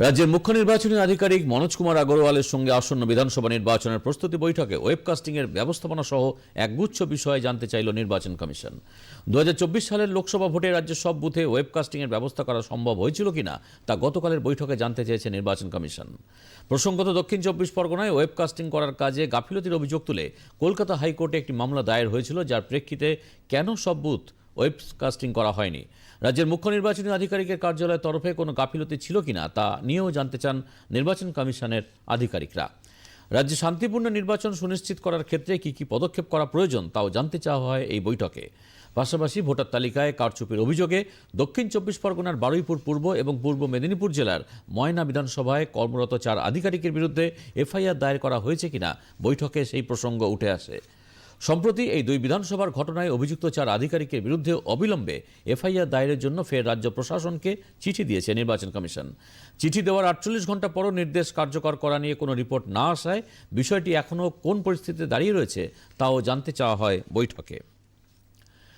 রাজ্যের মুখ্য নির্বাচনী আধিকারিক মনোজ কুমার আগরওয়ালের সঙ্গে আসন্ন বিধানসভা নির্বাচনের প্রস্তুতি বৈঠকে ওয়েবকাস্টিংয়ের ব্যবস্থাপনা সহ একগুচ্ছ বিষয়ে জানতে চাইল নির্বাচন কমিশন। 2024 সালের লোকসভা ভোটে রাজ্যের সব বুথে ওয়েবকাস্টিংয়ের ব্যবস্থা করা সম্ভব হয়েছিল কিনা তা গতকালের বৈঠকে জানতে চেয়েছে নির্বাচন কমিশন। প্রসঙ্গত, দক্ষিণ 24 পরগনায় ওয়েবকাস্টিং করার কাজে গাফিলতির অভিযোগ তুলে কলকাতা হাইকোর্টে একটি মামলা দায়ের হয়েছিল, যার প্রেক্ষিতে কেন সব বুথ ওয়েবকাস্টিং করা হয়নি, রাজ্যের মুখ্য নির্বাচনী আধিকারিকের কার্যালয়ের তরফে কোনো গাফিলতি ছিল কিনা তা নিয়েও জানতে চান নির্বাচন কমিশনের আধিকারিকরা। রাজ্যে শান্তিপূর্ণ নির্বাচন সুনিশ্চিত করার ক্ষেত্রে কি কি পদক্ষেপ করা প্রয়োজন তাও জানতে চাওয়া হয় এই বৈঠকে। পাশাপাশি ভোটার তালিকায় কারচুপির অভিযোগে দক্ষিণ 24 পরগনার বারুইপুর পূর্ব এবং পূর্ব মেদিনীপুর জেলার ময়না বিধানসভায় কর্মরত 4 আধিকারিকের বিরুদ্ধে এফআইআর দায়ের করা হয়েছে কিনা বৈঠকে সেই প্রসঙ্গ উঠে আসে। সম্প্রতি এই দুই বিধানসভার ঘটনায় অভিযুক্ত 4 আধিকারিকের বিরুদ্ধে অবিলম্বে এফআইআর দায়েরের জন্য ফের রাজ্য প্রশাসনকে চিঠি দিয়েছে নির্বাচন কমিশন। চিঠি দেওয়ার 48 ঘন্টা পরও নির্দেশ কার্যকর করা নিয়ে কোনো রিপোর্ট না আসায় বিষয়টি এখনও কোন পরিস্থিতিতে দাঁড়িয়ে রয়েছে তাও জানতে চাওয়া হয় বৈঠকে।